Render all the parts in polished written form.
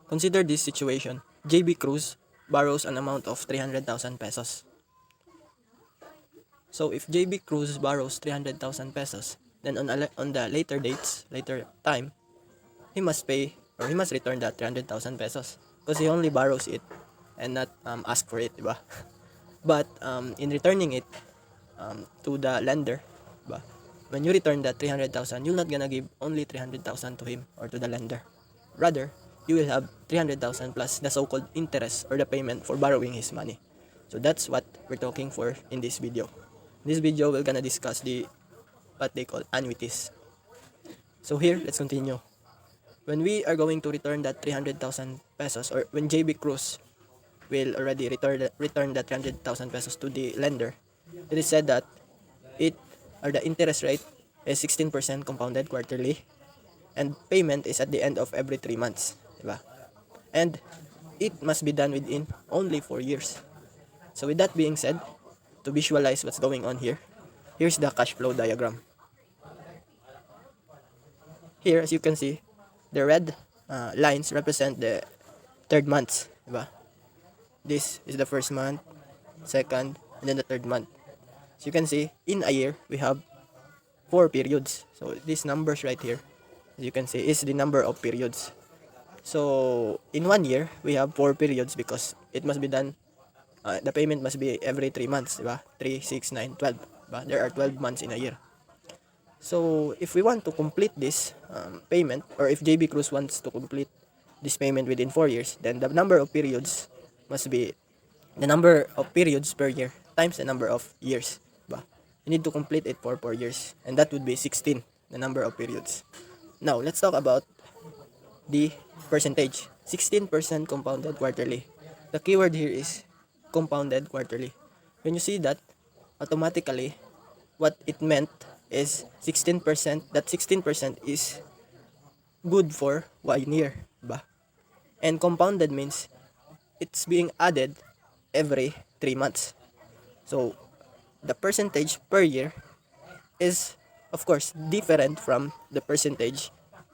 Consider this situation. JB Cruz borrows an amount of 300,000 pesos. So if JB Cruz borrows 300,000 pesos, then on the later time, he must pay or he must return that 300,000 pesos because he only borrows it and not ask for it, diba? But in returning it to the lender, diba? When you return that 300,000, you're not gonna give only 300,000 to him or to the lender. Rather, you will have 300,000 plus the so-called interest or the payment for borrowing his money. So that's what we're talking for in this video. In this video, we're gonna discuss what they call annuities. So here, let's continue. When we are going to return that 300,000 pesos, or when JB Cruz will already return that 300,000 pesos to the lender, it is said that the interest rate is 16% compounded quarterly, and payment is at the end of every 3 months, diba? And it must be done within only 4 years. So with that being said, to visualize what's going on here, here's the cash flow diagram. Here, as you can see, the red lines represent the third months, diba? This is the first month, second, and then the third month. So you can see, in a year, we have 4 periods. So these numbers right here, as you can see, is the number of periods. So in 1 year, we have 4 periods because it must be done, the payment must be every 3 months, diba? 3, 6, 9, 12. Diba? There are 12 months in a year. So if we want to complete this payment, or if JB Cruz wants to complete this payment within 4 years, then the number of periods must be the number of periods per year times the number of years. Diba? You need to complete it for 4 years, and that would be 16, the number of periods. Now, let's talk about the percentage. 16% compounded quarterly. The keyword here is compounded quarterly. When you see that, automatically, what it meant is 16%. That 16% is good for 1 year. Diba? And compounded means it's being added every 3 months. So, the percentage per year is, of course, different from the percentage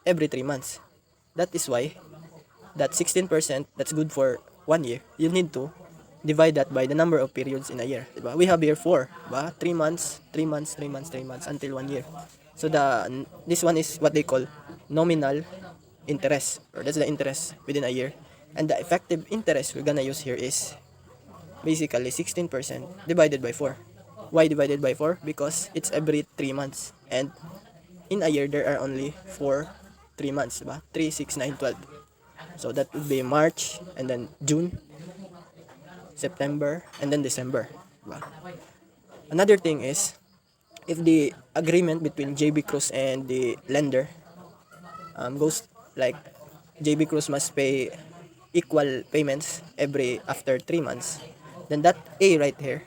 every 3 months. That is why that 16% that's good for 1 year, you need to divide that by the number of periods in a year. Diba? We have here 4, diba? 3 months, 3 months, 3 months, 3 months until 1 year. So this one is what they call nominal interest, or that's the interest within a year. And the effective interest we're gonna use here is basically 16% divided by 4. Why divided by 4? Because it's every 3 months. And in a year, there are only 3 months, diba? 3, 6, 9, 12. So that would be March, and then June, September, and then December. Diba? Another thing is, if the agreement between JB Cruz and the lender goes like JB Cruz must pay equal payments after 3 months, then that A right here,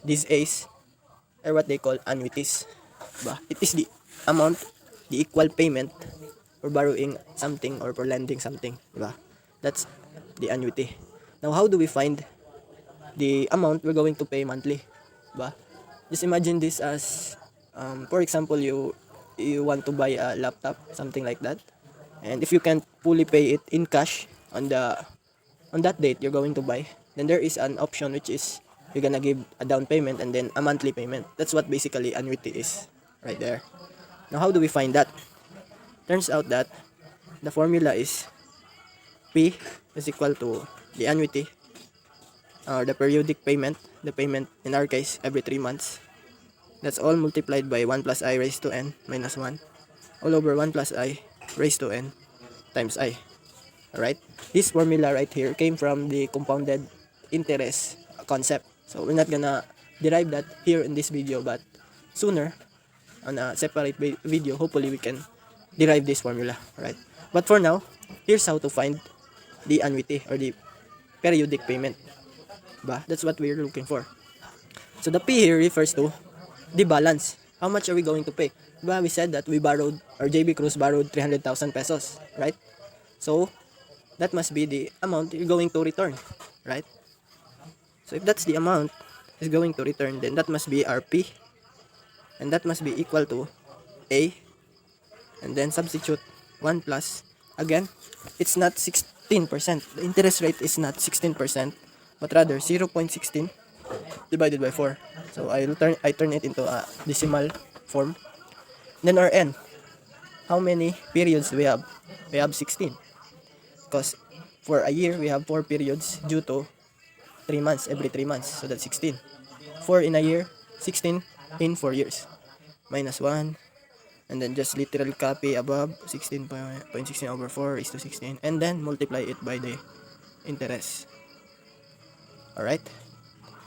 these A's are what they call annuities. Diba? It is the amount, the equal payment for borrowing something or for lending something. Diba? That's the annuity. Now, how do we find the amount we're going to pay monthly? Diba? Just imagine this as, for example, you want to buy a laptop, something like that. And if you can't fully pay it in cash on that date you're going to buy, then there is an option which is you're gonna give a down payment and then a monthly payment. That's what basically annuity is right there. Now, how do we find that? Turns out that the formula is P is equal to the annuity, or the periodic payment, the payment in our case every 3 months. That's all multiplied by 1 plus I raised to n minus 1 all over 1 plus I raised to n times I. Alright? This formula right here came from the compounded interest concept. So we're not gonna derive that here in this video, but sooner on a separate video, hopefully we can derive this formula. Alright? But for now, here's how to find the annuity or the periodic payment. That's what we're looking for. So the P here refers to the balance. How much are we going to pay? We said that we borrowed, or JB Cruz borrowed 300,000 pesos, right? So that must be the amount you're going to return, right? So if that's the amount is going to return, then that must be our P, and that must be equal to A, and then substitute 1 plus again, it's not 16%. The interest rate is not 16%, but rather 0.16 divided by 4. So I turn it into a decimal form. Then our n. How many periods do we have? We have 16. Because for a year, we have 4 periods due to 3 months, every 3 months. So that's 16. 4 in a year, 16 in 4 years. Minus 1. And then just literally copy above 16.16 over 4 is to 16. And then multiply it by the interest. Alright?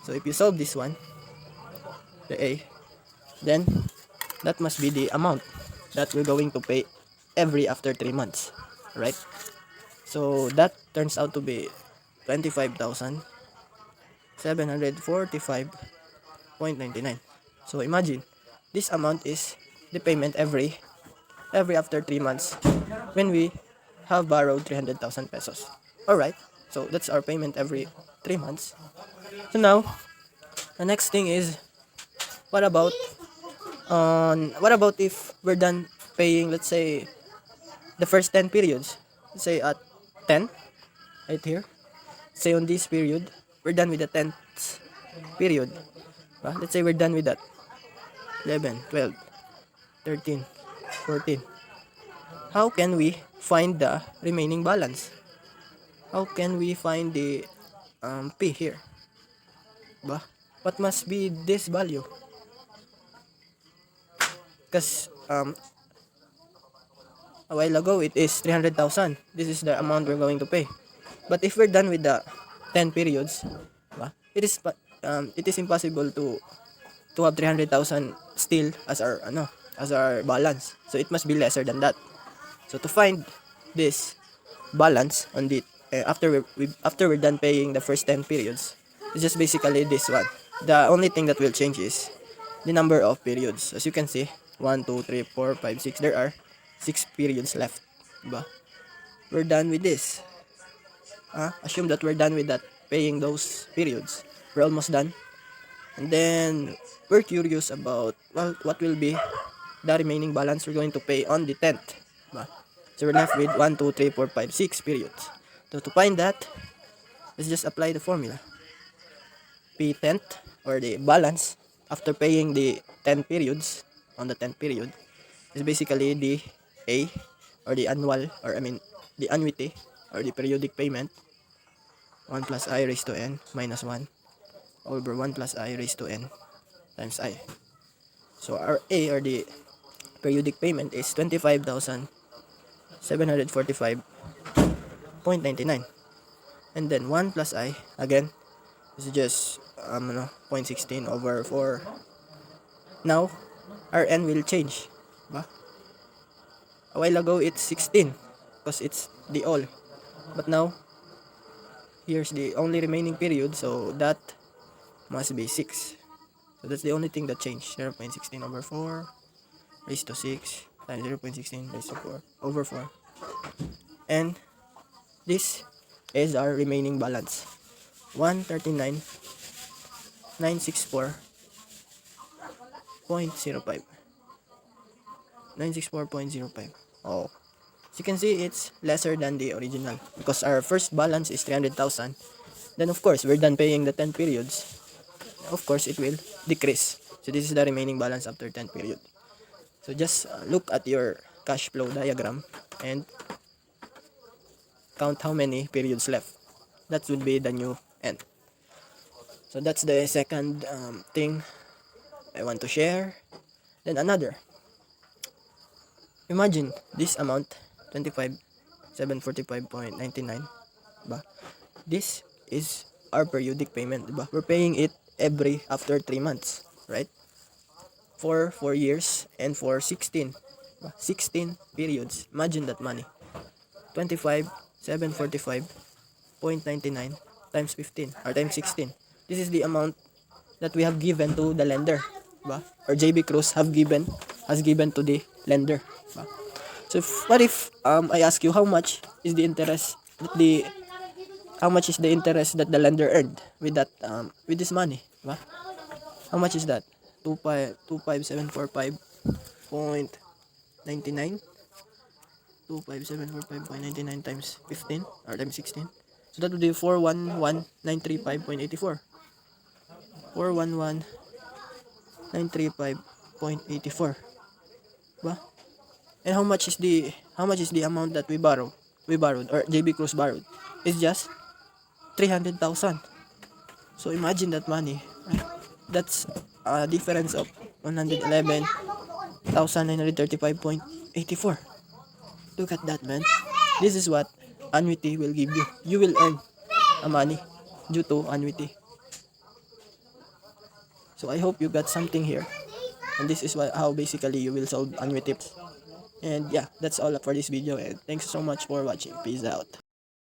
So if you solve this one, the A, then that must be the amount that we're going to pay every after 3 months. Right? So that turns out to be 25,745.99. So imagine, this amount is the payment every after 3 months when we have borrowed 300,000 pesos. Alright, so that's our payment every 3 months. So now, the next thing is, what about if we're done paying, let's say, the first 10 periods? Let's say at 10, right here. Say on this period, we're done with the 10th period. Let's say we're done with that. 11, 12, 13, 14. How can we find the remaining balance? How can we find the P here? What must be this value? Because a while ago it is 300,000. This is the amount we're going to pay. But if we're done with the 10 periods, it is impossible to have 300,000 still as our balance. So it must be lesser than that. So to find this balance on the after we're done paying the first 10 periods, it's just basically this one. The only thing that will change is the number of periods. As you can see, 1, 2, 3, 4, 5, 6. There are 6 periods left. Diba? We're done with this. Assume that we're done with that, paying those periods. We're almost done. And then we're curious about, well, what will be the remaining balance we're going to pay on the 10th. Diba? So we're left with 1, 2, 3, 4, 5, 6 periods. So to find that, let's just apply the formula. P 10th, or the balance after paying the 10 periods on the 10th period, is basically the A, or the annual, or the annuity, or the periodic payment, 1 plus I raised to n minus 1 over 1 plus I raised to n times I. So our A, or the periodic payment, is 25,745.99. And then 1 plus I, again, is just 0.16 over 4. Now, our n will change. Ba? A while ago, it's 16 because it's the all. But now, here's the only remaining period, so that must be 6. So that's the only thing that changed. 0.16 over 4 raised to 6 times 0.16 raised to 4 over 4. And this is our remaining balance. 139,964.05. 964.05. Oh. As you can see, it's lesser than the original because our first balance is 300,000. Then of course, we're done paying the 10 periods. Of course, it will decrease. So this is the remaining balance after 10 period. So just look at your cash flow diagram and count how many periods left. That would be the new n. So that's the second thing I want to share. Then another. Imagine this amount, 25,745.99. This is our periodic payment. We're paying it every after 3 months, right? For 4 years and for 16 periods. Imagine that money. 25,745.99 times 15 or times 16. This is the amount that we have given to the lender, or JB Cruz has given to the lender. So what if I ask you how much is the interest that the lender earned with that with this money? How much is that? 25,745.99 25745.99 times 15 or times 16. So that would be 411,935.84. 411,935.84. Ba? And how much is the amount that we borrowed or JB Cruz borrowed? It's just 300,000. So imagine that money. Right? That's a difference of 111,935.84. Look at that, man. This is what annuity will give you. You will earn a money due to annuity. So I hope you got something here. And this is how basically you will solve annuity. And yeah, that's all for this video. And thanks so much for watching. Peace out.